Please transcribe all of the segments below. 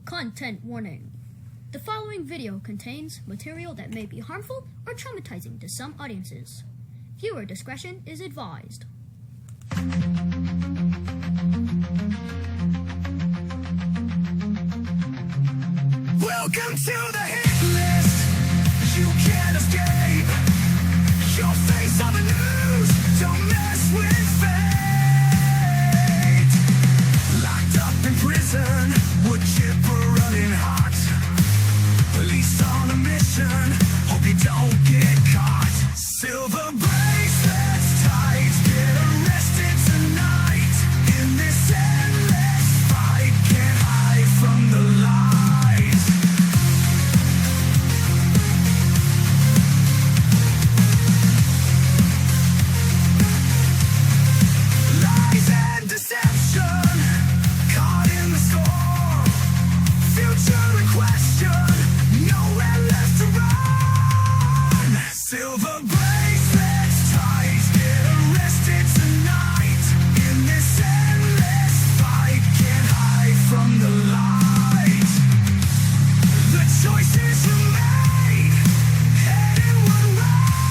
Content warning. The following video contains material that may be harmful or traumatizing to some audiences. Viewer discretion is advised. Welcome to the hit list. You can't escape your face on the news. Don't mess with fate. Locked up in prison, wood chipper running hot. Police on a mission, hope you don't get caught. Silver bracelets tight, get arrested tonight. In this endless fight, can't hide from the lies. Lies and deception, caught in the storm. Future in question, nowhere left to run. Silver bracelets tight, get arrested tonight. In this endless fight, can't hide from the light. The choices you made, heading one way.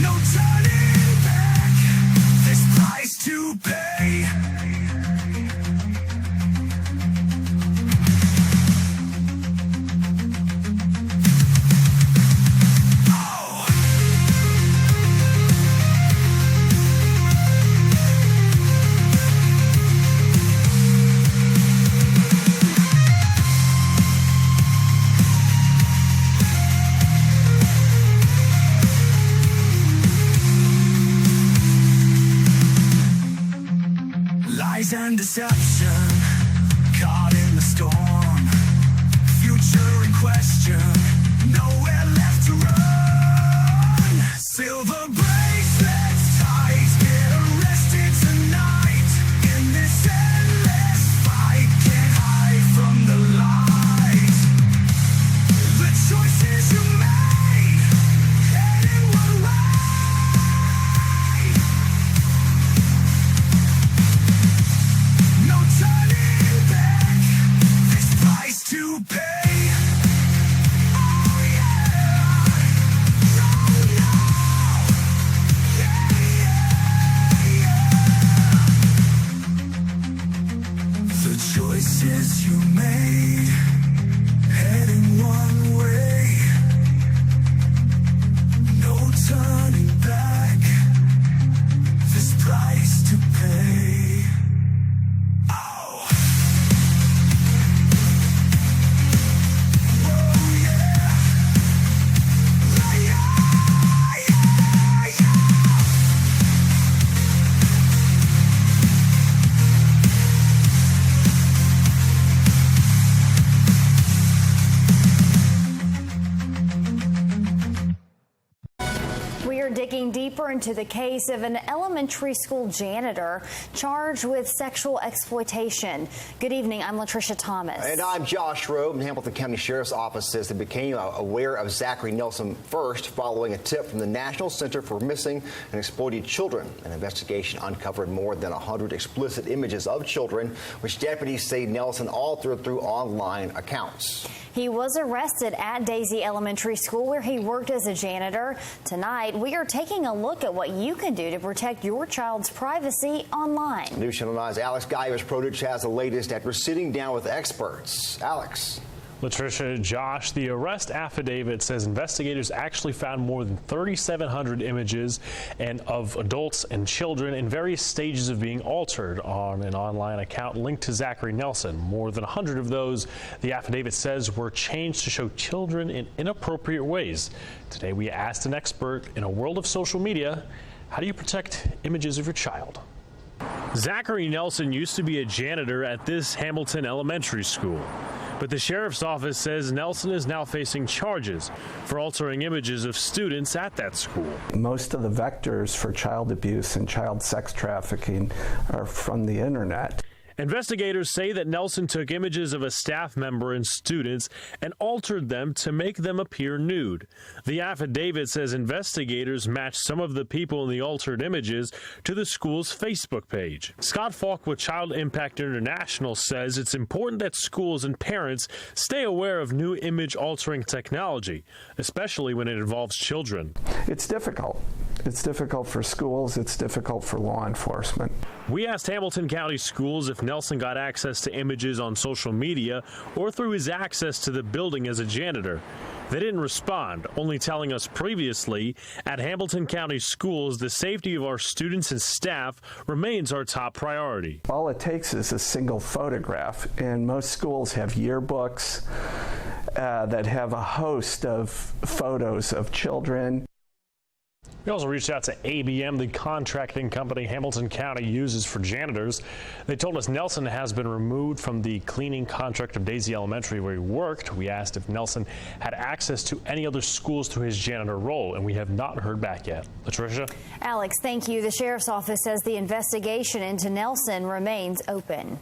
No turning back, this price to pay. Lies and deception, caught in the storm. Future in question, nowhere left to run. Silver bracelets tight, get arrested tonight. In this endless fight, can't hide from the light. The choices you made, heading one way. No turning back, this price to pay. Oh yeah, no, no, yeah, yeah. The choices you made, heading one way. No turning back, this price to pay. Oh. Whoa, yeah. Yeah, yeah, yeah. We are digging deeper into the case of an elementary school janitor charged with sexual exploitation. Good evening, I'm Latricia Thomas. And I'm Josh Rowe. The Hamilton County Sheriff's Office says they became aware of Zachary Nelson first following a tip from the National Center for Missing and Exploited Children. An investigation uncovered more than 100 explicit images of children, which deputies say Nelson altered through online accounts. He was arrested at Daisy Elementary School, where he worked as a janitor. Tonight, we are taking a look at what you can do to protect your child's privacy online. News Channel 9's Alex Guyevich-Produce has the latest after sitting down with experts. Alex. Latricia, Josh, the arrest affidavit says investigators actually found more than 3,700 images of adults and children in various stages of being altered on an online account linked to Zachary Nelson. More than 100 of those, the affidavit says, were changed to show children in inappropriate ways. Today, we asked an expert in a world of social media, how do you protect images of your child? Zachary Nelson used to be a janitor at this Hamilton elementary school. But the sheriff's office says Nelson is now facing charges for altering images of students at that school. Most of the vectors for child abuse and child sex trafficking are from the internet. Investigators say that Nelson took images of a staff member and students and altered them to make them appear nude. The affidavit says investigators matched some of the people in the altered images to the school's Facebook page. Scott Falk with Child Impact International says it's important that schools and parents stay aware of new image-altering technology, especially when it involves children. It's difficult. It's difficult for schools. It's difficult for law enforcement. We asked Hamilton County Schools if Nelson got access to images on social media or through his access to the building as a janitor. They didn't respond, only telling us previously, at Hamilton County Schools, the safety of our students and staff remains our top priority. All it takes is a single photograph, and most schools have yearbooks that have a host of photos of children. We also reached out to ABM, the contracting company Hamilton County uses for janitors. They told us Nelson has been removed from the cleaning contract of Daisy Elementary where he worked. We asked if Nelson had access to any other schools through his janitor role, and we have not heard back yet. Latricia? Alex, thank you. The sheriff's office says the investigation into Nelson remains open.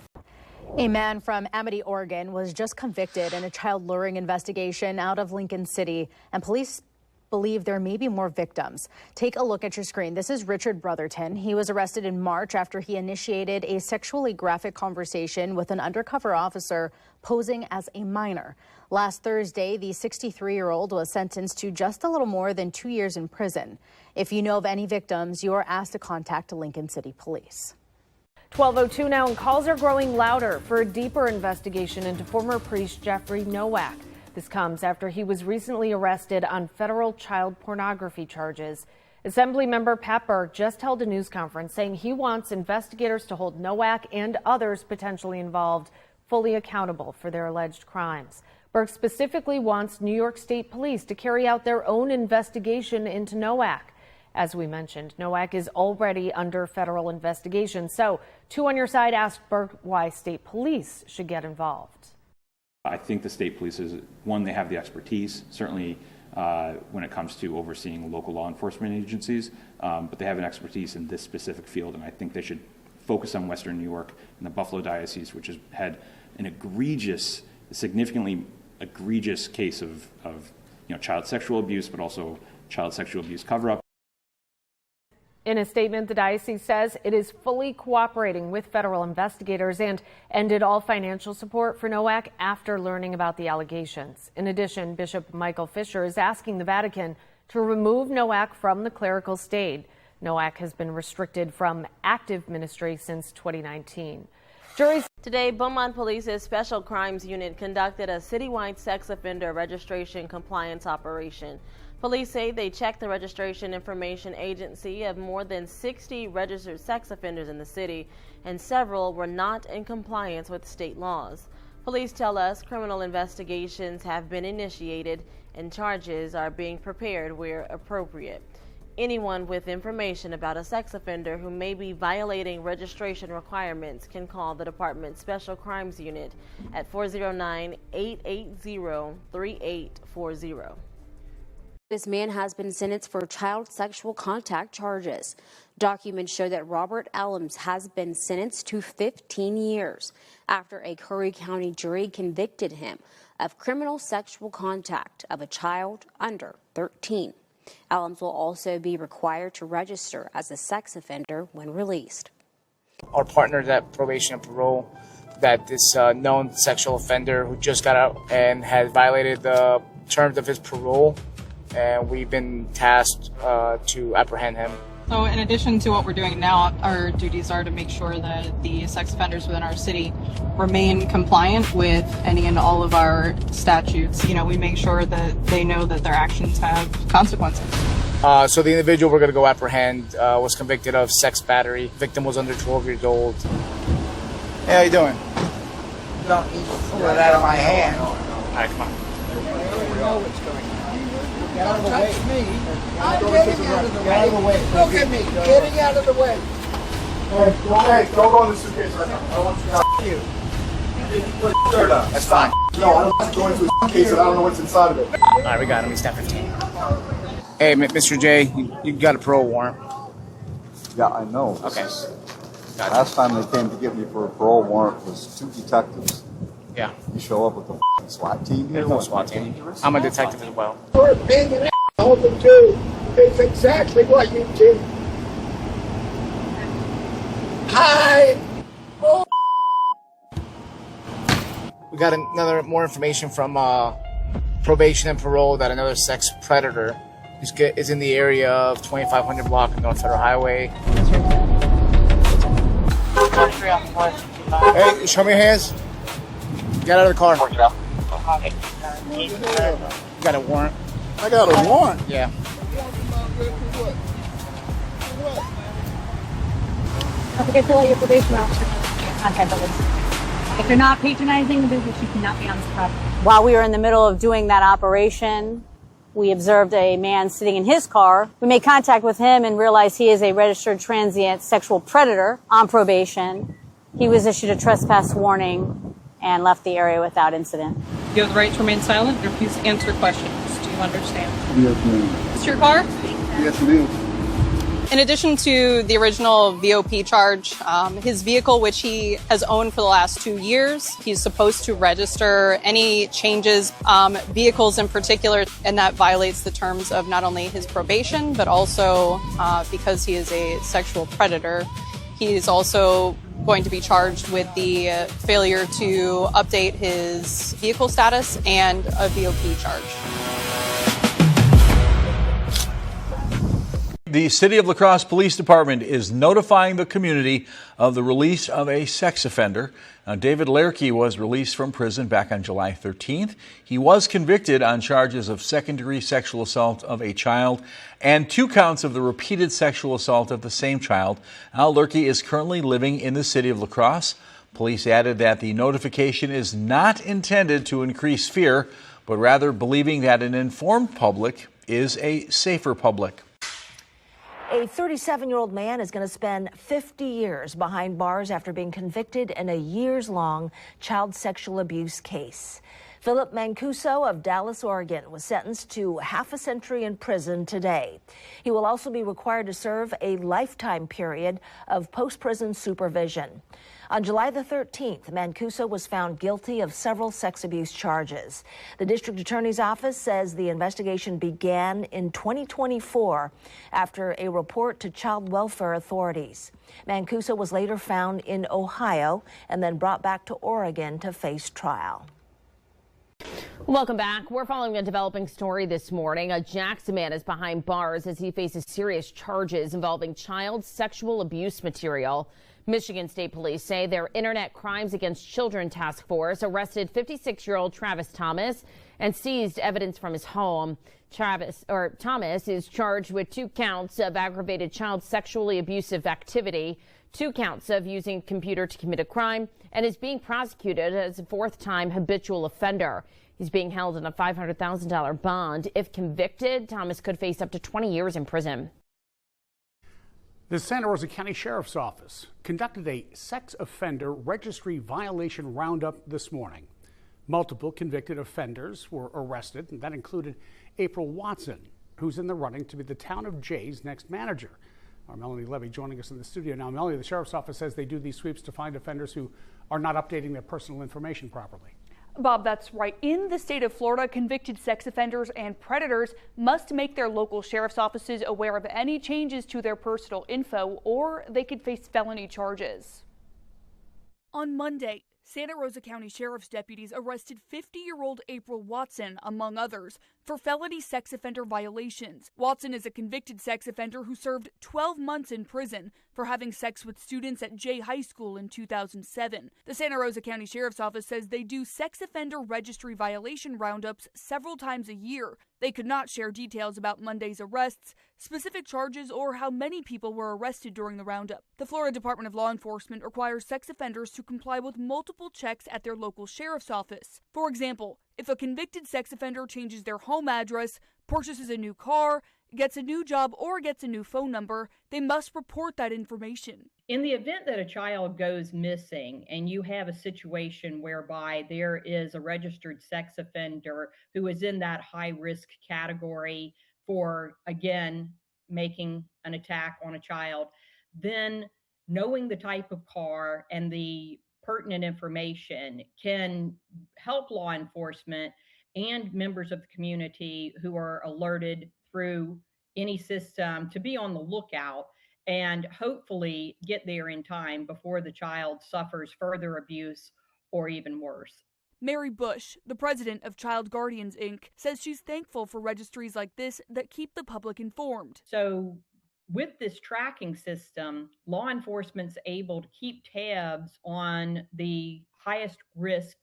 A man from Amity, Oregon was just convicted in a child luring investigation out of Lincoln City, and police believe there may be more victims. Take a look at your screen. This is Richard Brotherton. He was arrested in March after he initiated a sexually graphic conversation with an undercover officer posing as a minor. Last Thursday, the 63-year-old was sentenced to just a little more than 2 years in prison. If you know of any victims, you are asked to contact Lincoln City Police. 12:02 now, and calls are growing louder for a deeper investigation into former priest Jeffrey Nowak. This comes after he was recently arrested on federal child pornography charges. Assemblymember Pat Burke just held a news conference saying he wants investigators to hold Nowak and others potentially involved fully accountable for their alleged crimes. Burke specifically wants New York State Police to carry out their own investigation into Nowak. As we mentioned, Nowak is already under federal investigation. So, Two on Your Side asked Burke why state police should get involved. I think the state police is, one, they have the expertise, certainly when it comes to overseeing local law enforcement agencies, but they have an expertise in this specific field, and I think they should focus on Western New York and the Buffalo Diocese, which has had an significantly egregious case of child sexual abuse, but also child sexual abuse cover-up. In a statement, the diocese says it is fully cooperating with federal investigators and ended all financial support for Nowak after learning about the allegations. In addition, Bishop Michael Fisher is asking the Vatican to remove Nowak from the clerical state. Nowak has been restricted from active ministry since 2019. Today, Beaumont Police's Special Crimes Unit conducted a citywide sex offender registration compliance operation. Police say they checked the registration information agency of more than 60 registered sex offenders in the city, and several were not in compliance with state laws. Police tell us criminal investigations have been initiated and charges are being prepared where appropriate. Anyone with information about a sex offender who may be violating registration requirements can call the department's Special Crimes Unit at 409-880-3840. This man has been sentenced for child sexual contact charges. Documents show that Robert Allums has been sentenced to 15 years after a Curry County jury convicted him of criminal sexual contact of a child under 13. Allums will also be required to register as a sex offender when released. Our partners at probation and parole, that this known sexual offender who just got out and has violated the terms of his parole, and we've been tasked to apprehend him. So in addition to what we're doing now, our duties are to make sure that the sex offenders within our city remain compliant with any and all of our statutes. We make sure that they know that their actions have consequences. So the individual we're going to go apprehend was convicted of sex battery. Victim was under 12 years old. Hey, how you doing? Don't pull it out of my hand. All right, come on. We know what's going on. Get out of the way. Touch me. I'm getting out of the way. Get out of the way. Look at me. Getting out of the way. Hey, don't go in the suitcase right now. I don't want you to you. That's fine. No, I don't want to go into a suitcase and I don't know what's inside of it. All right, we got him. He's 10-15. Hey, Mr. J, you got a parole warrant. Yeah, I know. Okay. Last time they came to get me for a parole warrant was 2 detectives. Yeah. You show up with the SWAT team here? There's no SWAT team. I'm a detective as well. You're being an asshole too. It's exactly what you did. Hi. Oh. We got more information from probation and parole that another sex predator is in the area of 2500 block of North Federal Highway. Hey, show me your hands. Get out of the car. You got a warrant. I got a warrant. Yeah. Don't forget to let your probation officer contact the list. If you're not patronizing the business, you cannot be on this property. While we were in the middle of doing that operation, we observed a man sitting in his car. We made contact with him and realized he is a registered transient sexual predator on probation. He was issued a trespass warning and left the area without incident. You have the right to remain silent and refuse to answer questions. Do you understand? Yes, ma'am. Is this your car? Yes, it is. In addition to the original VOP charge, his vehicle, which he has owned for the last 2 years, he's supposed to register any changes, vehicles in particular, and that violates the terms of not only his probation, but also because he is a sexual predator. He is also going to be charged with the failure to update his vehicle status and a VOP charge. The City of La Crosse Police Department is notifying the community of the release of a sex offender. Now, David Lerke was released from prison back on July 13th. He was convicted on charges of second-degree sexual assault of a child and 2 counts of the repeated sexual assault of the same child. Now, Lerke is currently living in the City of La Crosse. Police added that the notification is not intended to increase fear, but rather believing that an informed public is a safer public. A 37-year-old man is going to spend 50 years behind bars after being convicted in a years-long child sexual abuse case. Philip Mancuso of Dallas, Oregon, was sentenced to half a century in prison today. He will also be required to serve a lifetime period of post-prison supervision. On July the 13th, Mancuso was found guilty of several sex abuse charges. The district attorney's office says the investigation began in 2024 after a report to child welfare authorities. Mancuso was later found in Ohio and then brought back to Oregon to face trial. Welcome back. We're following a developing story this morning. A Jackson man is behind bars as he faces serious charges involving child sexual abuse material. Michigan State Police say their Internet Crimes Against Children Task Force arrested 56-year-old Travis Thomas and seized evidence from his home. Thomas is charged with 2 counts of aggravated child sexually abusive activity, 2 counts of using computer to commit a crime, and is being prosecuted as a 4th-time habitual offender. He's being held on a $500,000 bond. If convicted, Thomas could face up to 20 years in prison. The Santa Rosa County Sheriff's Office conducted a sex offender registry violation roundup this morning. Multiple convicted offenders were arrested, and that included April Watson, who's in the running to be the Town of Jay's next manager. Our Melanie Levy joining us in the studio now. Melanie, the Sheriff's Office says they do these sweeps to find offenders who are not updating their personal information properly. Bob, that's right. In the state of Florida, convicted sex offenders and predators must make their local sheriff's offices aware of any changes to their personal info, or they could face felony charges. On Monday, Santa Rosa County Sheriff's deputies arrested 50-year-old April Watson, among others, for felony sex offender violations. Watson is a convicted sex offender who served 12 months in prison for having sex with students at Jay High School in 2007. The Santa Rosa County Sheriff's Office says they do sex offender registry violation roundups several times a year. They could not share details about Monday's arrests, specific charges, or how many people were arrested during the roundup. The Florida Department of Law Enforcement requires sex offenders to comply with multiple checks at their local sheriff's office. For example, if a convicted sex offender changes their home address, purchases a new car, gets a new job, or gets a new phone number, they must report that information. In the event that a child goes missing and you have a situation whereby there is a registered sex offender who is in that high risk category for, again, making an attack on a child, then knowing the type of car and the pertinent information can help law enforcement and members of the community who are alerted through any system to be on the lookout and hopefully get there in time before the child suffers further abuse or even worse. Mary Bush, the president of Child Guardians, Inc., says she's thankful for registries like this that keep the public informed. So with this tracking system, law enforcement's able to keep tabs on the highest risk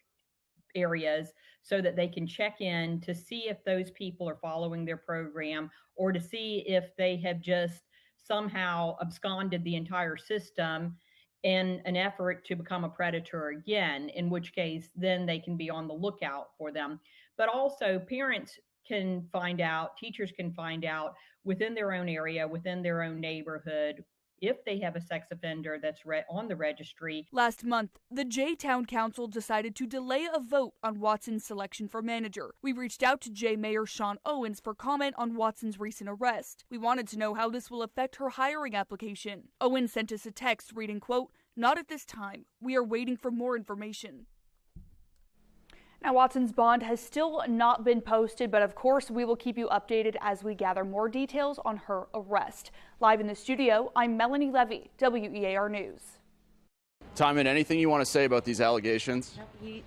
areas so that they can check in to see if those people are following their program or to see if they have just somehow absconded the entire system in an effort to become a predator again, in which case then they can be on the lookout for them. But also parents can find out, teachers can find out within their own area, within their own neighborhood, if they have a sex offender that's on the registry. Last month, the Jay Town Council decided to delay a vote on Watson's selection for manager. We reached out to Jay Mayor Sean Owens for comment on Watson's recent arrest. We wanted to know how this will affect her hiring application. Owens sent us a text reading, quote, "Not at this time. We are waiting for more information." Now, Watson's bond has still not been posted, but of course we will keep you updated as we gather more details on her arrest. Live in the studio, I'm Melanie Levy, WEAR News. Timon, anything you want to say about these allegations?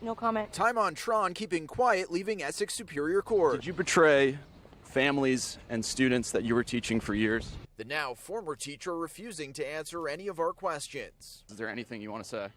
No comment. Time on Tron keeping quiet, leaving Essex Superior Court. Did you betray families and students that you were teaching for years? The now former teacher refusing to answer any of our questions. Is there anything you want to say?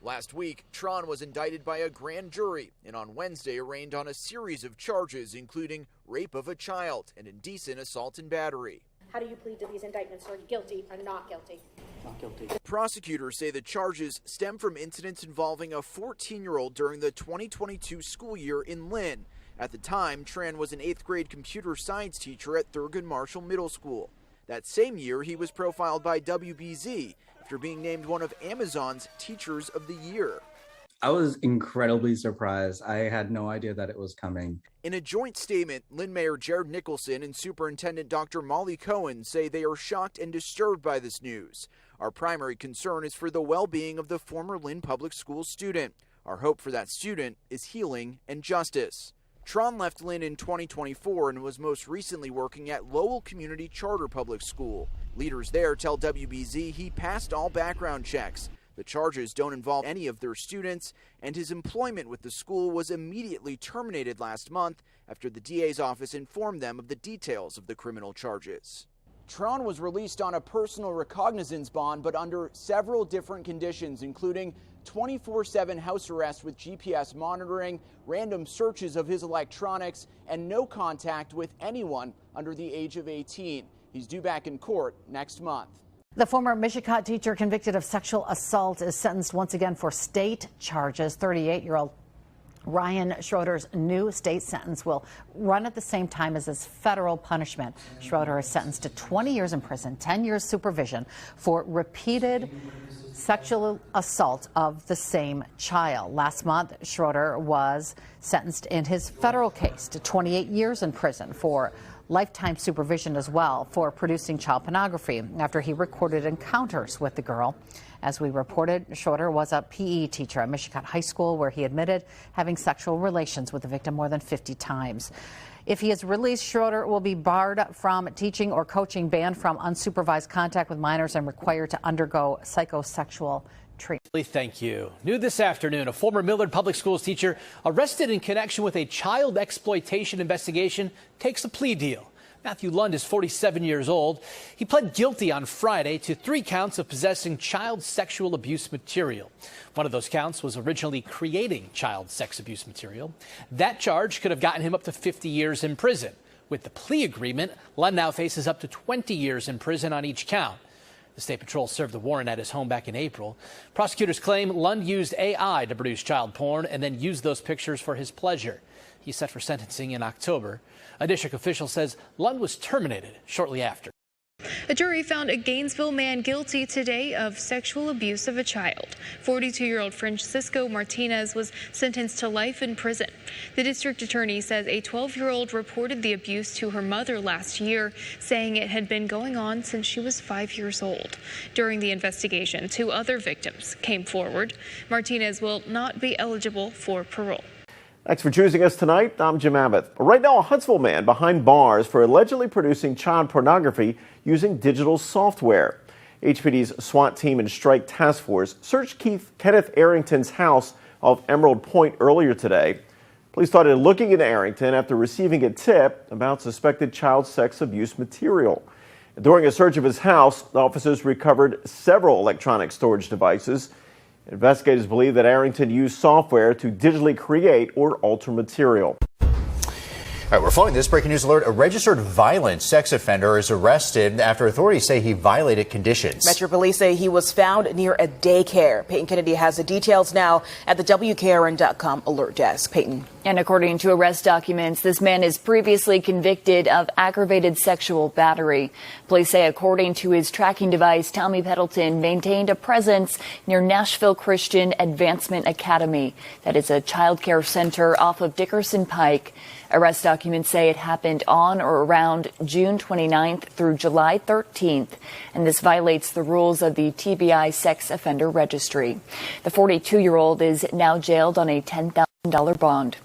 Last week, Tron was indicted by a grand jury and on Wednesday arraigned on a series of charges, including rape of a child and indecent assault and battery. How do you plead to these indictments? Are you guilty or not guilty? Not guilty. Prosecutors say the charges stem from incidents involving a 14-year-old during the 2022 school year in Lynn. At the time, Tran was an 8th grade computer science teacher at Thurgood Marshall Middle School. That same year, he was profiled by WBZ after being named one of Amazon's Teachers of the Year. I was incredibly surprised. I had no idea that it was coming. In a joint statement, Lynn Mayor Jared Nicholson and Superintendent Dr. Molly Cohen say they are shocked and disturbed by this news. Our primary concern is for the well-being of the former Lynn Public Schools student. Our hope for that student is healing and justice. Tron left Lynn in 2024 and was most recently working at Lowell Community Charter Public School. Leaders there tell WBZ he passed all background checks. The charges don't involve any of their students, and his employment with the school was immediately terminated last month after the DA's office informed them of the details of the criminal charges. Tron was released on a personal recognizance bond, but under several different conditions, including 24/7 house arrest with GPS monitoring, random searches of his electronics, and no contact with anyone under the age of 18. He's due back in court next month. The former Mishicot teacher convicted of sexual assault is sentenced once again for state charges. 38-year-old Ryan Schroeder's new state sentence will run at the same time as his federal punishment. Schroeder is sentenced to 20 years in prison, 10 years supervision for repeated sexual assault of the same child. Last month, Schroeder was sentenced in his federal case to 28 years in prison for lifetime supervision as well for producing child pornography after he recorded encounters with the girl. As we reported, Schroeder was a PE teacher at Mishicot High School where he admitted having sexual relations with the victim more than 50 times. If he is released, Schroeder will be barred from teaching or coaching, banned from unsupervised contact with minors, and required to undergo psychosexual treatment. Thank you. New this afternoon, a former Millard Public Schools teacher arrested in connection with a child exploitation investigation takes a plea deal. Matthew Lund is 47 years old. He pled guilty on Friday to 3 counts of possessing child sexual abuse material. One of those counts was originally creating child sex abuse material. That charge could have gotten him up to 50 years in prison. With the plea agreement, Lund now faces up to 20 years in prison on each count. The State Patrol served the warrant at his home back in April. Prosecutors claim Lund used AI to produce child porn and then used those pictures for his pleasure. He's set for sentencing in October. A district official says Lund was terminated shortly after. A jury found a Gainesville man guilty today of sexual abuse of a child. 42-year-old Francisco Martinez was sentenced to life in prison. The district attorney says a 12-year-old reported the abuse to her mother last year, saying it had been going on since she was 5 years old. During the investigation, 2 other victims came forward. Martinez will not be eligible for parole. Thanks for choosing us tonight. I'm Jim Abbott. Right now, a Huntsville man behind bars for allegedly producing child pornography using digital software. HPD's SWAT team and Strike Task Force searched Kenneth Arrington's house off Emerald Point earlier today. Police started looking into Arrington after receiving a tip about suspected child sex abuse material. During a search of his house, officers recovered several electronic storage devices. Investigators believe that Arrington used software to digitally create or alter material. All right, we're following this breaking news alert. A registered violent sex offender is arrested after authorities say he violated conditions. Metro Police say he was found near a daycare. Peyton Kennedy has the details now at the WKRN.com alert desk. Peyton. And according to arrest documents, this man is previously convicted of aggravated sexual battery. Police say according to his tracking device, Tommy Peddleton maintained a presence near Nashville Christian Advancement Academy. That is a child care center off of Dickerson Pike. Arrest documents say it happened on or around June 29th through July 13th, and this violates the rules of the TBI Sex Offender Registry. The 42-year-old is now jailed on a $10,000 bond.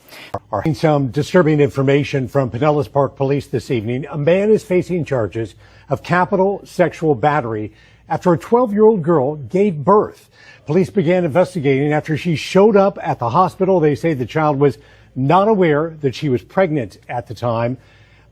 Some disturbing information from Pinellas Park Police this evening. A man is facing charges of capital sexual battery after a 12-year-old girl gave birth. Police began investigating after she showed up at the hospital. They say the child was not aware that she was pregnant at the time,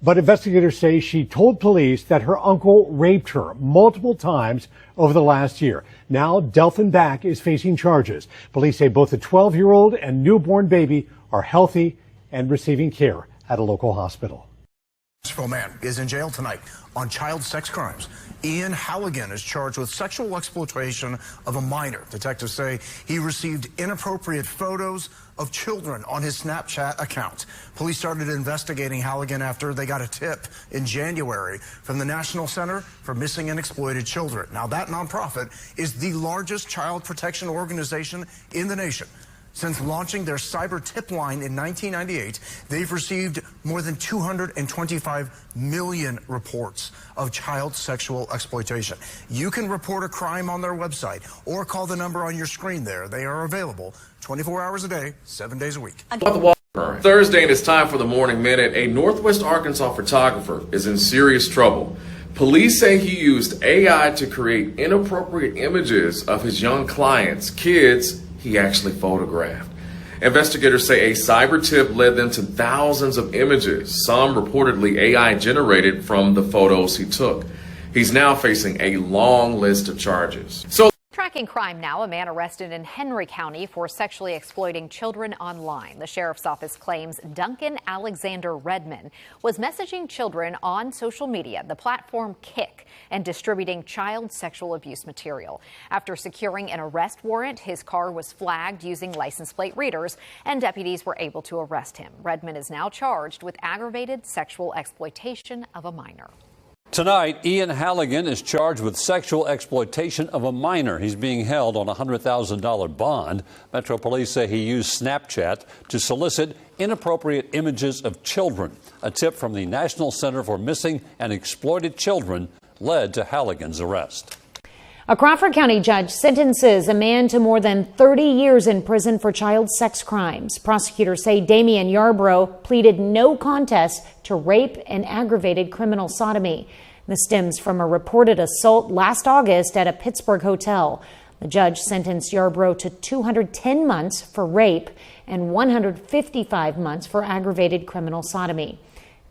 but investigators say she told police that her uncle raped her multiple times over the last year. Now, Delphin Back is facing charges. Police say both the 12-year-old and newborn baby are healthy and receiving care at a local hospital. Nashville man is in jail tonight on child sex crimes. Ian Halligan is charged with sexual exploitation of a minor. Detectives say he received inappropriate photos of children on his Snapchat account. Police started investigating Halligan after they got a tip in January from the National Center for Missing and Exploited Children. Now, that nonprofit is the largest child protection organization in the nation. Since launching their cyber tip line in 1998, they've received more than 225 million reports of child sexual exploitation. You can report a crime on their website or call the number on your screen there. They are available 24 hours a day, 7 days a week. Thursday, and it's time for the Morning Minute. A Northwest Arkansas photographer is in serious trouble. Police say he used AI to create inappropriate images of his young clients, kids he actually photographed. Investigators say a cyber tip led them to thousands of images, some reportedly AI generated from the photos he took. He's now facing a long list of charges. Tracking crime now, a man arrested in Henry County for sexually exploiting children online. The sheriff's office claims Duncan Alexander Redman was messaging children on social media, the platform Kick, and distributing child sexual abuse material. After securing an arrest warrant, his car was flagged using license plate readers, and deputies were able to arrest him. Redman is now charged with aggravated sexual exploitation of a minor. Tonight, Ian Halligan is charged with sexual exploitation of a minor. He's being held on a $100,000 bond. Metro Police say he used Snapchat to solicit inappropriate images of children. A tip from the National Center for Missing and Exploited Children led to Halligan's arrest. A Crawford County judge sentences a man to more than 30 years in prison for child sex crimes. Prosecutors say Damian Yarbrough pleaded no contest to rape and aggravated criminal sodomy. This stems from a reported assault last August at a Pittsburgh hotel. The judge sentenced Yarbrough to 210 months for rape and 155 months for aggravated criminal sodomy.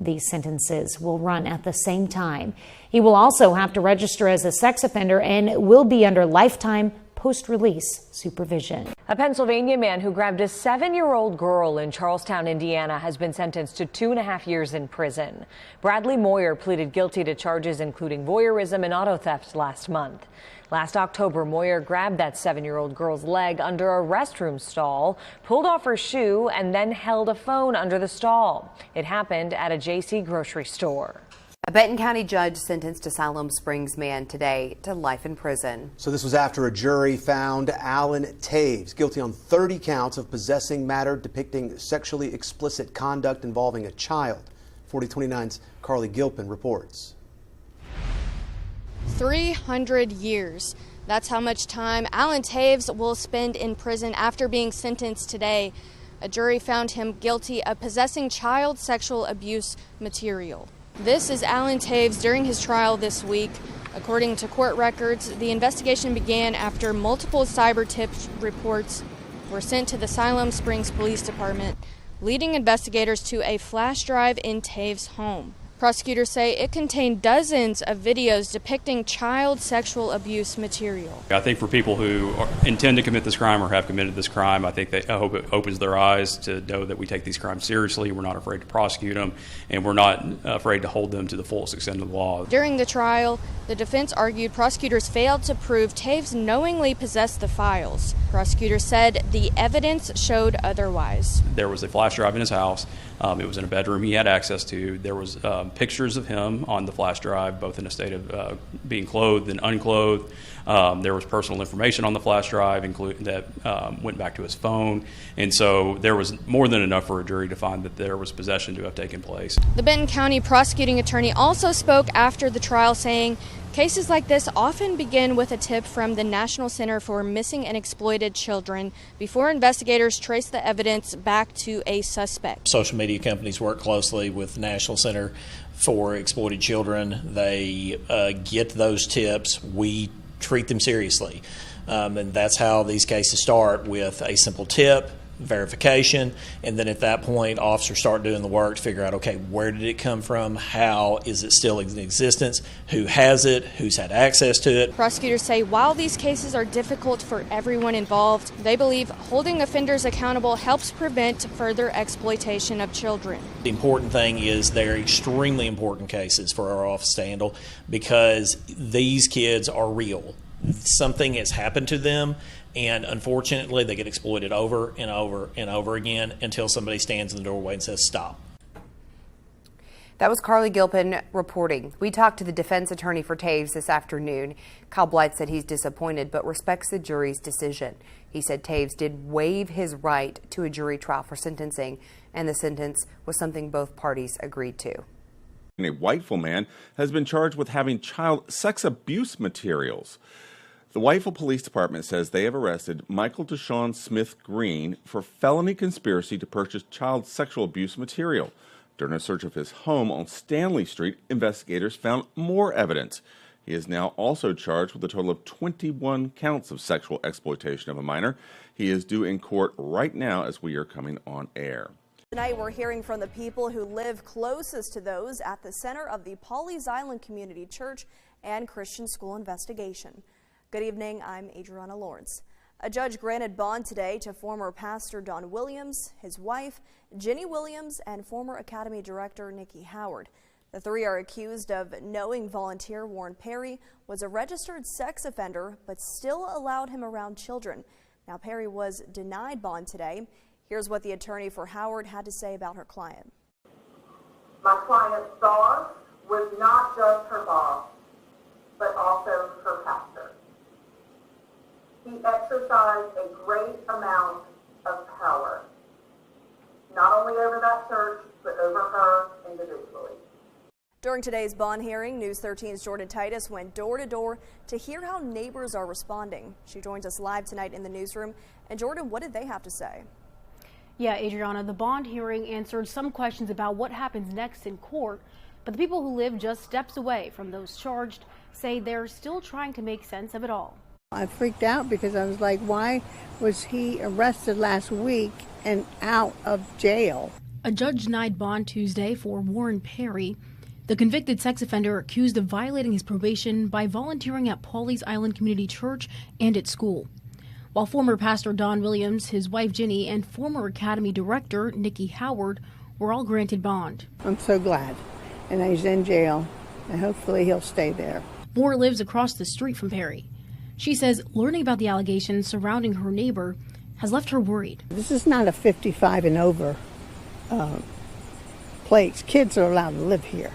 These sentences will run at the same time. He will also have to register as a sex offender and will be under lifetime post-release supervision. A Pennsylvania man who grabbed a 7-year-old girl in Charlestown, Indiana, has been sentenced to 2.5 years in prison. Bradley Moyer pleaded guilty to charges including voyeurism and auto theft last month. Last October, Moyer grabbed that 7-year-old girl's leg under a restroom stall, pulled off her shoe, and then held a phone under the stall. It happened at a JC grocery store. A Benton County judge sentenced a Siloam Springs man today to life in prison. So this was after a jury found Alan Taves guilty on 30 counts of possessing matter depicting sexually explicit conduct involving a child. 4029's Carly Gilpin reports. 300 years. That's how much time Alan Taves will spend in prison after being sentenced today. A jury found him guilty of possessing child sexual abuse material. This is Alan Taves during his trial this week. According to court records, the investigation began after multiple cyber tip reports were sent to the Siloam Springs Police Department, leading investigators to a flash drive in Taves' home. Prosecutors say it contained dozens of videos depicting child sexual abuse material. I think for people who intend to commit this crime or have committed this crime, I hope it opens their eyes to know that we take these crimes seriously. We're not afraid to prosecute them, and we're not afraid to hold them to the fullest extent of the law. During the trial, the defense argued prosecutors failed to prove Taves knowingly possessed the files. Prosecutors said the evidence showed otherwise. There was a flash drive in his house. It was in a bedroom he had access to. There was pictures of him on the flash drive, both in a state of being clothed and unclothed. There was personal information on the flash drive that went back to his phone. And so there was more than enough for a jury to find that there was possession to have taken place. The Benton County prosecuting attorney also spoke after the trial, saying cases like this often begin with a tip from the National Center for Missing and Exploited Children before investigators trace the evidence back to a suspect. Social media companies work closely with the National Center for Exploited Children. They get those tips. We treat them seriously. And that's how these cases start, with a simple tip, verification, and then at that point officers start doing the work to figure out, okay, where did it come from, how is it still in existence, who has it, who's had access to it. Prosecutors say while these cases are difficult for everyone involved, they believe holding offenders accountable helps prevent further exploitation of children. The important thing is they're extremely important cases for our office to handle, because these kids are real. Something has happened to them, and unfortunately they get exploited over and over and over again until somebody stands in the doorway and says stop. That was Carly Gilpin reporting. We talked to the defense attorney for Taves this afternoon. Kyle Blythe said he's disappointed but respects the jury's decision. He said Taves did waive his right to a jury trial for sentencing, and the sentence was something both parties agreed to. A Whiteville man has been charged with having child sex abuse materials. The Whiteville Police Department says they have arrested Michael Deshaun Smith Green for felony conspiracy to purchase child sexual abuse material. During a search of his home on Stanley Street, investigators found more evidence. He is now also charged with a total of 21 counts of sexual exploitation of a minor. He is due in court right now as we are coming on air. Tonight we're hearing from the people who live closest to those at the center of the Pawleys Island Community Church and Christian School investigation. Good evening, I'm Adriana Lawrence. A judge granted bond today to former pastor Don Williams, his wife, Jenny Williams, and former Academy Director Nikki Howard. The three are accused of knowing volunteer Warren Perry was a registered sex offender but still allowed him around children. Now, Perry was denied bond today. Here's what the attorney for Howard had to say about her client. My client, Star, was not just her boss, but also her pastor. He exercised a great amount of power, not only over that church, but over her individually. During today's bond hearing, News 13's Jordan Titus went door to door to hear how neighbors are responding. She joins us live tonight in the newsroom. And Jordan, what did they have to say? Yeah, Adriana, the bond hearing answered some questions about what happens next in court, but the people who live just steps away from those charged say they're still trying to make sense of it all. I freaked out because I was like, why was he arrested last week and out of jail? A judge denied bond Tuesday for Warren Perry, the convicted sex offender accused of violating his probation by volunteering at Pawleys Island Community Church and at school. While former pastor Don Williams, his wife Jenny, and former Academy Director Nikki Howard were all granted bond. I'm so glad. And he's in jail, and hopefully he'll stay there. Moore lives across the street from Perry. She says learning about the allegations surrounding her neighbor has left her worried. This is not a 55 and over place. Kids are allowed to live here.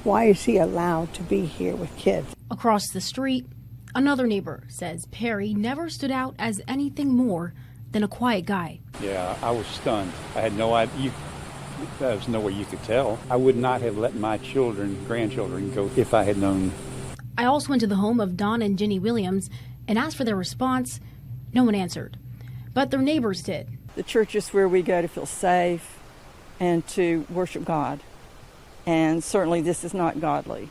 Why is he allowed to be here with kids? Across the street, another neighbor says Perry never stood out as anything more than a quiet guy. Yeah, I was stunned. I had no idea. There was no way you could tell. I would not have let my grandchildren go if I had known. I also went to the home of Don and Ginny Williams and asked for their response. No one answered, but their neighbors did. The church is where we go to feel safe and to worship God. And certainly this is not godly.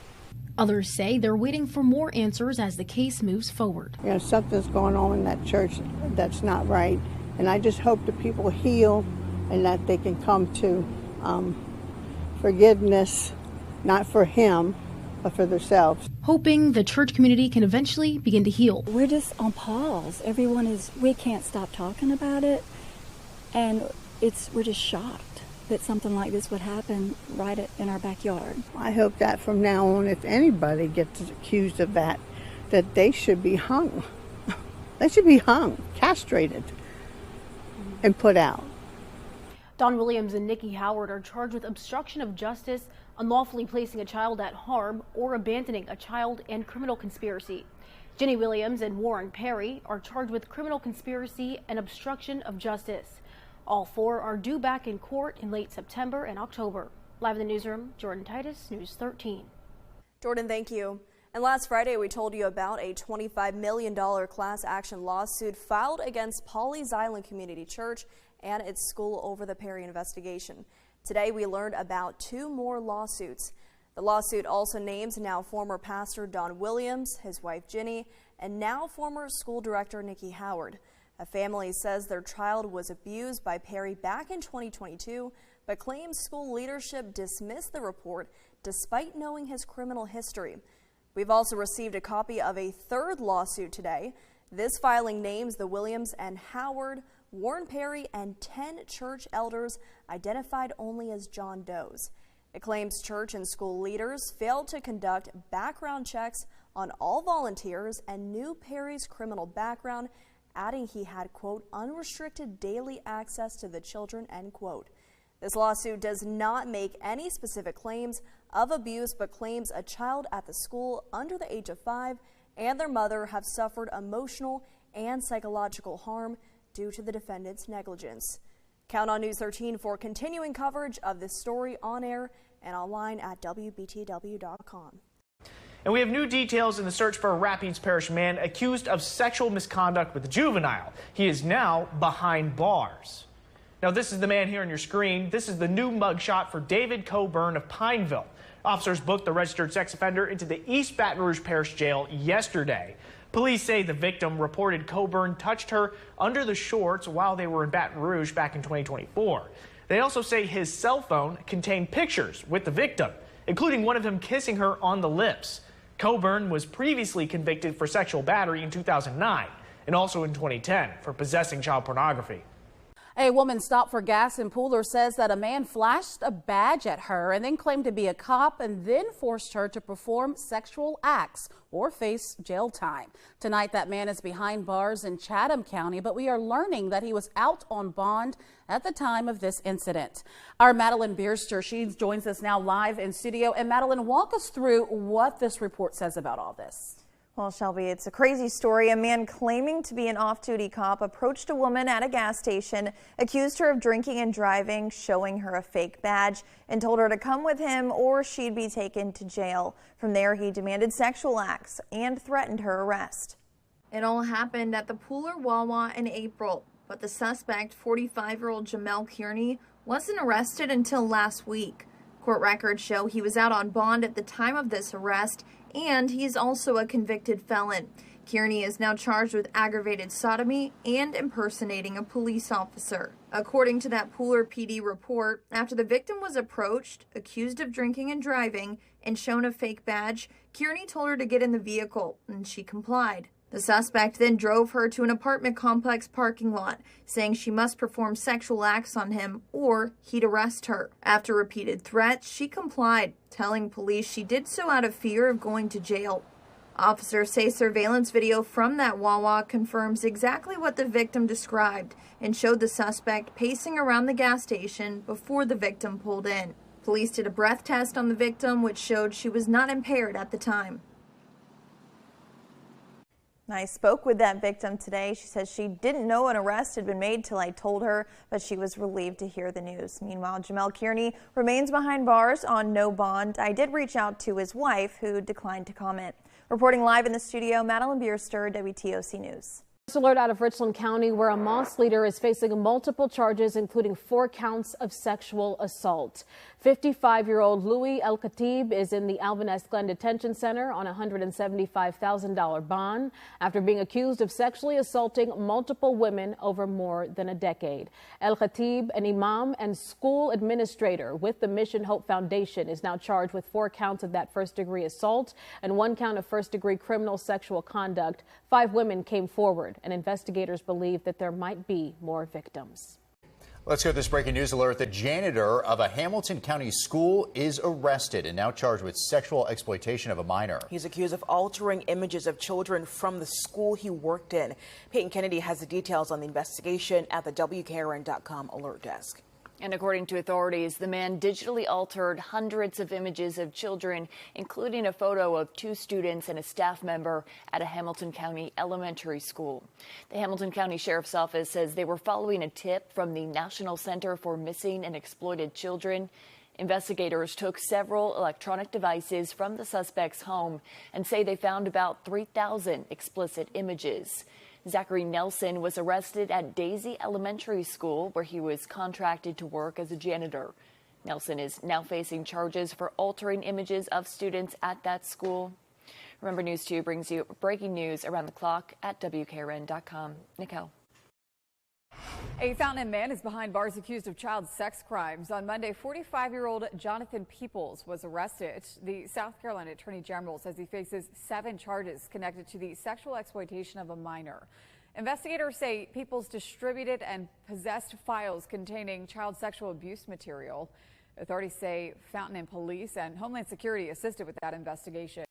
Others say they're waiting for more answers as the case moves forward. You know, something's going on in that church that's not right. And I just hope that people heal and that they can come to forgiveness, not for him, but for themselves. Hoping the church community can eventually begin to heal. We're just on pause. We can't stop talking about it. And we're just shocked that something like this would happen right in our backyard. I hope that from now on, if anybody gets accused of that they should be hung. They should be hung, castrated, and put out. Don Williams and Nikki Howard are charged with obstruction of justice, unlawfully placing a child at harm, or abandoning a child, and criminal conspiracy. Ginny Williams and Warren Perry are charged with criminal conspiracy and obstruction of justice. All four are due back in court in late September and October. Live in the newsroom, Jordan Titus, News 13. Jordan, thank you. And last Friday, we told you about a $25 million class action lawsuit filed against Pawleys Island Community Church and its school over the Perry investigation. Today, we learned about two more lawsuits. The lawsuit also names now former pastor Don Williams, his wife Ginny, and now former school director Nikki Howard. A family says their child was abused by Perry back in 2022, but claims school leadership dismissed the report despite knowing his criminal history. We've also received a copy of a third lawsuit today. This filing names the Williams and Howard, Warren Perry, and 10 church elders identified only as John Does. It claims church and school leaders failed to conduct background checks on all volunteers and knew Perry's criminal background, adding he had, quote, unrestricted daily access to the children, end quote. This lawsuit does not make any specific claims of abuse, but claims a child at the school under the age of 5 and their mother have suffered emotional and psychological harm due to the defendant's negligence. Count on News 13 for continuing coverage of this story on air and online at WBTW.com. And we have new details in the search for a Rapides Parish man accused of sexual misconduct with a juvenile. He is now behind bars. Now, this is the man here on your screen. This is the new mugshot for David Coburn of Pineville. Officers booked the registered sex offender into the East Baton Rouge Parish Jail yesterday. Police say the victim reported Coburn touched her under the shorts while they were in Baton Rouge back in 2024. They also say his cell phone contained pictures with the victim, including one of him kissing her on the lips. Coburn was previously convicted for sexual battery in 2009 and also in 2010 for possessing child pornography. A woman stopped for gas in Pooler says that a man flashed a badge at her and then claimed to be a cop and then forced her to perform sexual acts or face jail time. Tonight, that man is behind bars in Chatham County, but we are learning that he was out on bond at the time of this incident. Our Madeline Bierster, she joins us now live in studio. And Madeline, walk us through what this report says about all this. Well, Shelby, it's a crazy story. A man claiming to be an off-duty cop approached a woman at a gas station, accused her of drinking and driving, showing her a fake badge, and told her to come with him or she'd be taken to jail. From there, he demanded sexual acts and threatened her arrest. It all happened at the Pooler Wawa in April, but the suspect, 45-year-old Jamel Kearney, wasn't arrested until last week. Court records show he was out on bond at the time of this arrest, and he's also a convicted felon. Kearney is now charged with aggravated sodomy and impersonating a police officer. According to that Pooler PD report, after the victim was approached, accused of drinking and driving, and shown a fake badge, Kearney told her to get in the vehicle, and she complied. The suspect then drove her to an apartment complex parking lot, saying she must perform sexual acts on him or he'd arrest her. After repeated threats, she complied, telling police she did so out of fear of going to jail. Officers say surveillance video from that Wawa confirms exactly what the victim described and showed the suspect pacing around the gas station before the victim pulled in. Police did a breath test on the victim, which showed she was not impaired at the time. I spoke with that victim today. She says she didn't know an arrest had been made till I told her, but she was relieved to hear the news. Meanwhile, Jamel Kearney remains behind bars on no bond. I did reach out to his wife, who declined to comment. Reporting live in the studio, Madeline Bierster, WTOC News. First alert out of Richland County, where a mosque leader is facing multiple charges, including 4 counts of sexual assault. 55-year-old Louis El Khatib is in the Alvin S. Glenn Detention Center on a $175,000 bond after being accused of sexually assaulting multiple women over more than a decade. El Khatib, an imam and school administrator with the Mission Hope Foundation, is now charged with 4 counts of that first-degree assault and 1 count of first-degree criminal sexual conduct. 5 women came forward, and investigators believe that there might be more victims. Let's hear this breaking news alert. The janitor of a Hamilton County school is arrested and now charged with sexual exploitation of a minor. He's accused of altering images of children from the school he worked in. Peyton Kennedy has the details on the investigation at the WKRN.com alert desk. And according to authorities, the man digitally altered hundreds of images of children, including a photo of 2 students and a staff member at a Hamilton County elementary school. The Hamilton County Sheriff's Office says they were following a tip from the National Center for Missing and Exploited Children. Investigators took several electronic devices from the suspect's home and say they found about 3,000 explicit images. Zachary Nelson was arrested at Daisy Elementary School, where he was contracted to work as a janitor. Nelson is now facing charges for altering images of students at that school. Remember News 2 brings you breaking news around the clock at WKRN.com. Nicole. A Fountain man is behind bars accused of child sex crimes. On Monday, 45-year-old Jonathan Peoples was arrested. The South Carolina Attorney General says he faces 7 charges connected to the sexual exploitation of a minor. Investigators say Peoples distributed and possessed files containing child sexual abuse material. Authorities say Fountain Police and Homeland Security assisted with that investigation.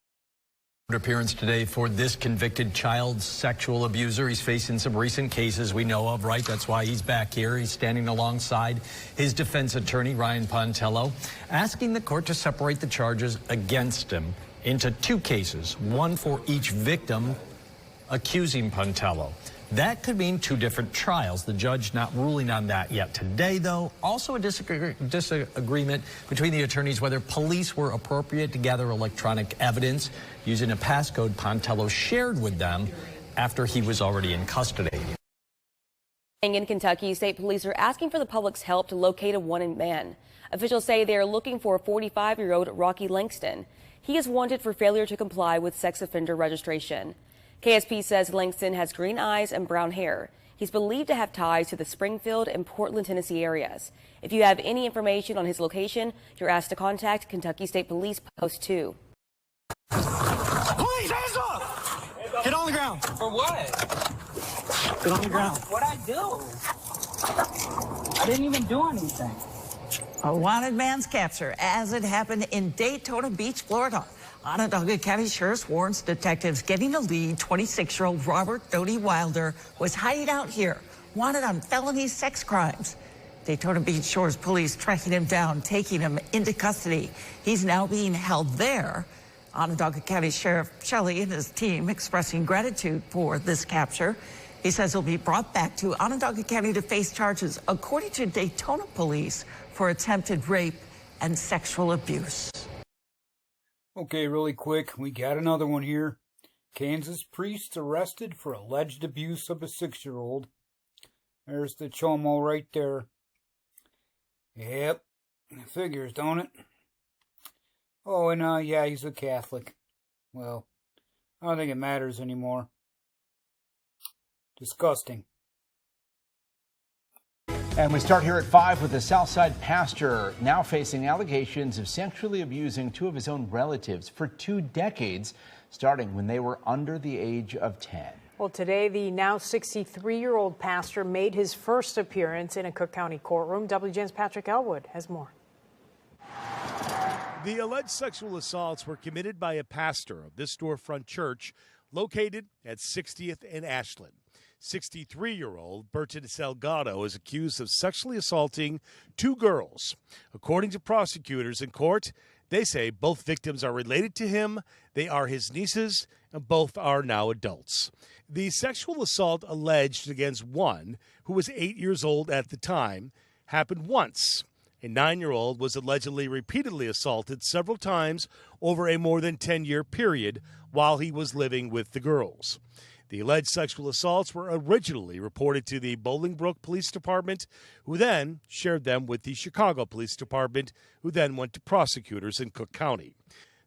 Appearance today for this convicted child sexual abuser. He's facing some recent cases we know of, right? That's why he's back here. He's standing alongside his defense attorney, Ryan Pontello, asking the court to separate the charges against him into 2 cases, one for each victim, accusing Pontello. That could mean 2 different trials. The judge not ruling on that yet today, though. Also a disagreement between the attorneys whether police were appropriate to gather electronic evidence using a passcode Pontello shared with them after he was already in custody. In Kentucky, state police are asking for the public's help to locate a wanted man. Officials say they are looking for 45-year-old Rocky Langston. He is wanted for failure to comply with sex offender registration. KSP says Langston has green eyes and brown hair. He's believed to have ties to the Springfield and Portland, Tennessee areas. If you have any information on his location, you're asked to contact Kentucky State Police Post 2. Police, hands up! Get on the ground. For what? Get on the ground. What'd I do? I didn't even do anything. A wanted man's capture as it happened in Daytona Beach, Florida. Onondaga County Sheriff's warrants detectives getting a lead. 26-year-old Robert Doty Wilder was hiding out here, wanted on felony sex crimes. Daytona Beach Shores police tracking him down, taking him into custody. He's now being held there. Onondaga County Sheriff Shelley and his team expressing gratitude for this capture. He says he'll be brought back to Onondaga County to face charges, according to Daytona police, for attempted rape and sexual abuse. Okay, really quick, we got another one here. Kansas priest arrested for alleged abuse of a 6-year-old. There's the chomo right there. Yep, figures, don't it? Oh, and yeah, he's a Catholic. Well, I don't think it matters anymore. Disgusting. And we start here at 5 with a Southside pastor now facing allegations of sexually abusing 2 of his own relatives for 2 decades, starting when they were under the age of 10. Well, today, the now 63-year-old pastor made his first appearance in a Cook County courtroom. WGN's Patrick Elwood has more. The alleged sexual assaults were committed by a pastor of this storefront church located at 60th and Ashland. 63-year-old Bertin Salgado is accused of sexually assaulting 2 girls. According to prosecutors in court, they say both victims are related to him, they are his nieces, and both are now adults. The sexual assault alleged against one, who was 8 years old at the time, happened once. A 9-year-old was allegedly repeatedly assaulted several times over a more than 10-year period while he was living with the girls. The alleged sexual assaults were originally reported to the Bolingbrook Police Department, who then shared them with the Chicago Police Department, who then went to prosecutors in Cook County.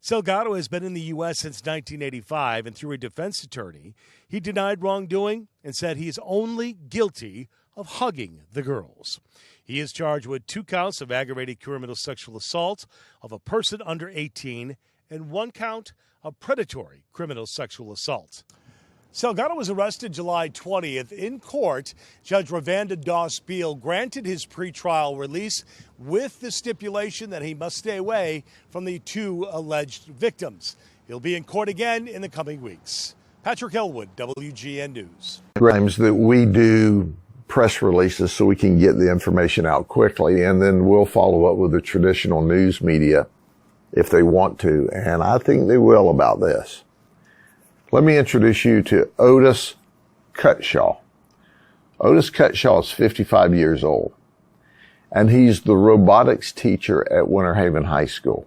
Salgado has been in the U.S. since 1985, and through a defense attorney, he denied wrongdoing and said he is only guilty of hugging the girls. He is charged with 2 counts of aggravated criminal sexual assault of a person under 18 and 1 count of predatory criminal sexual assault. Salgado was arrested July 20th. In court, Judge Ravanda Dawes-Beal granted his pretrial release with the stipulation that he must stay away from the 2 alleged victims. He'll be in court again in the coming weeks. Patrick Elwood, WGN News. Times that we do press releases so we can get the information out quickly, and then we'll follow up with the traditional news media if they want to, and I think they will about this. Let me introduce you to Otis Cutshaw. Otis Cutshaw is 55 years old, and he's the robotics teacher at Winter Haven High School.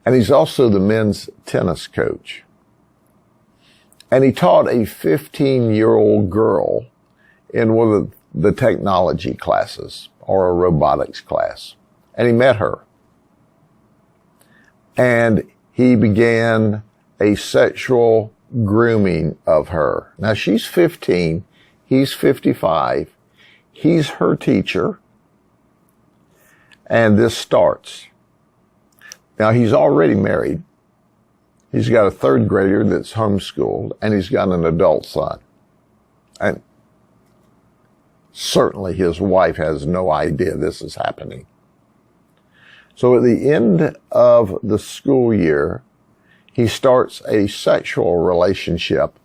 And he's also the men's tennis coach. And he taught a 15-year-old girl in one of the technology classes, or a robotics class. And he met her. And he began a sexual grooming of her. Now, she's 15, he's 55, he's her teacher, and this starts. Now, he's already married. He's got a 3rd grader that's homeschooled, and he's got an adult son. And certainly his wife has no idea this is happening. So at the end of the school year, he starts a sexual relationship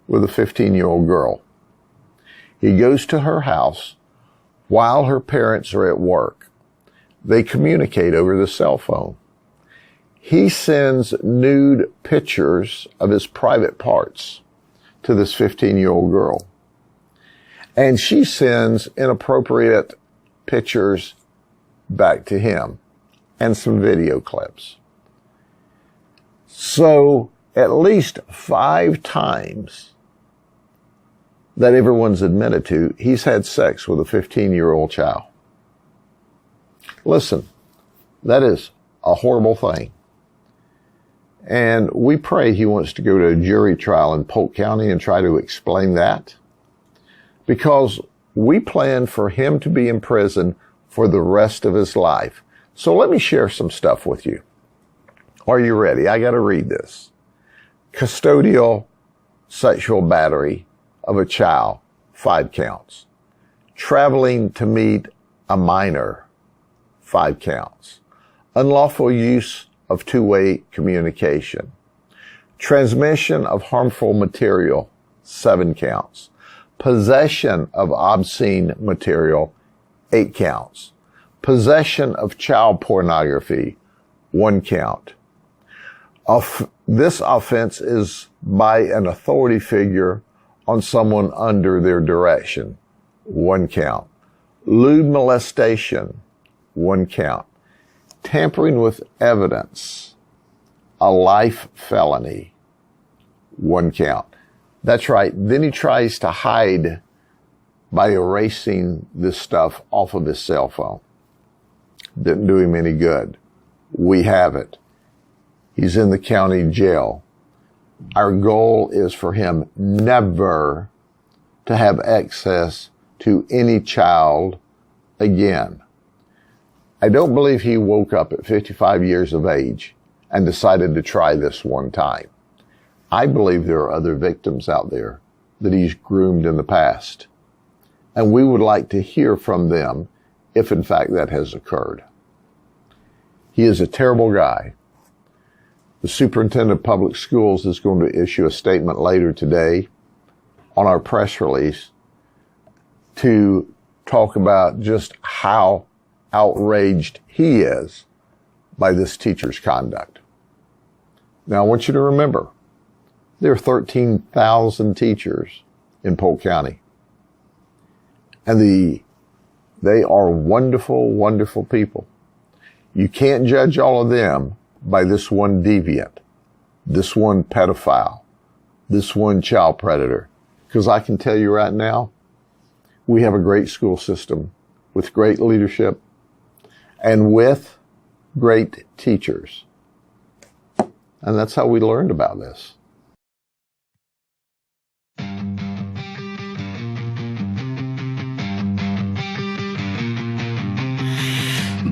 with a 15-year-old girl. He goes to her house while her parents are at work. They communicate over the cell phone. He sends nude pictures of his private parts to this 15-year-old girl. And she sends inappropriate pictures back to him and some video clips. So at least 5 times that everyone's admitted to, he's had sex with a 15-year-old child. Listen, that is a horrible thing. And we pray he wants to go to a jury trial in Polk County and try to explain that, because we plan for him to be in prison for the rest of his life. So let me share some stuff with you. Are you ready? I got to read this. Custodial sexual battery of a child, 5 counts. Traveling to meet a minor, 5 counts. Unlawful use of 2-way communication. Transmission of harmful material, 7 counts. Possession of obscene material, 8 counts. Possession of child pornography, 1 count. This offense is by an authority figure on someone under their direction, 1 count. Lewd molestation, 1 count. Tampering with evidence, a life felony, 1 count. That's right. Then he tries to hide by erasing this stuff off of his cell phone. Didn't do him any good. We have it. He's in the county jail. Our goal is for him never to have access to any child again. I don't believe he woke up at 55 years of age and decided to try this one time. I believe there are other victims out there that he's groomed in the past. And we would like to hear from them if in fact that has occurred. He is a terrible guy. The superintendent of public schools is going to issue a statement later today on our press release to talk about just how outraged he is by this teacher's conduct. Now, I want you to remember, there are 13,000 teachers in Polk County. And they are wonderful, wonderful people. You can't judge all of them by this one deviant, this one pedophile, this one child predator. Because I can tell you right now, we have a great school system with great leadership and with great teachers. And that's how we learned about this.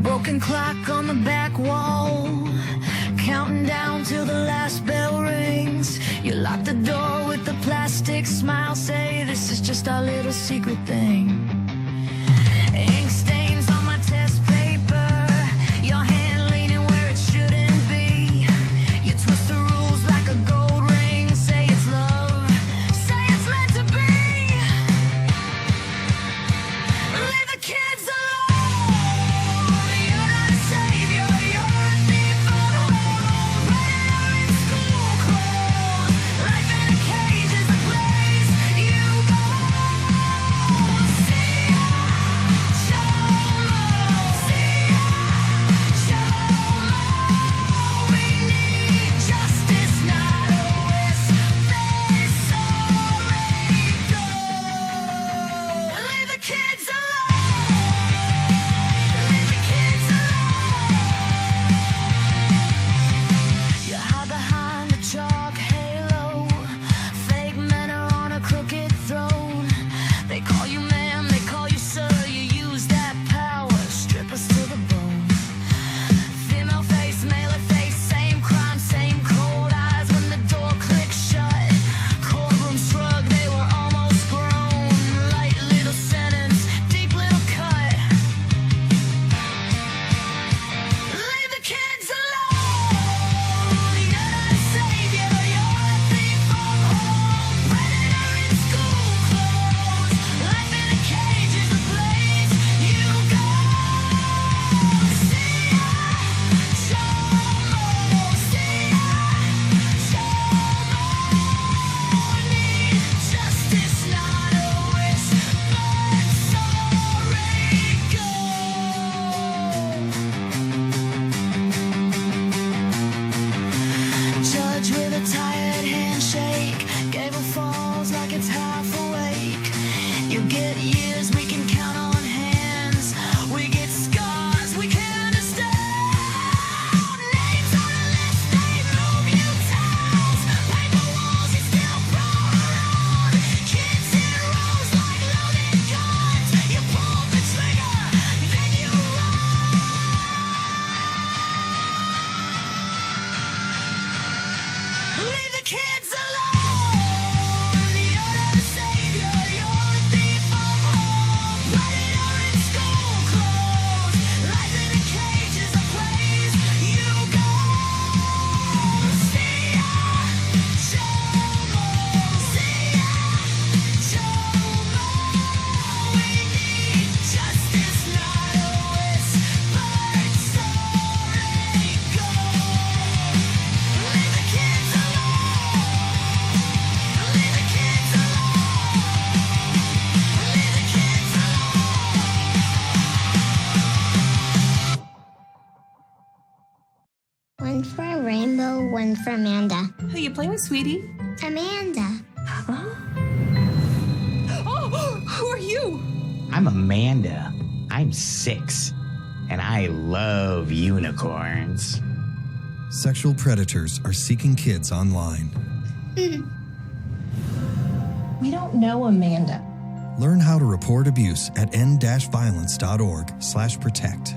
Broken clock on the back wall, counting down till the last bell rings. You lock the door with a plastic smile, say this is just our little secret thing. Ink stains on my test paper, your hand leaning where it shouldn't be. You twist the rules like a gold ring, say it's love, say it's meant to be. Leave the kids alone. One for Rainbow, one for Amanda. Who you playing with, sweetie? Amanda. Oh, who are you? I'm Amanda. I'm 6, and I love unicorns. Sexual predators are seeking kids online. We don't know Amanda. Learn how to report abuse at end-violence.org/protect.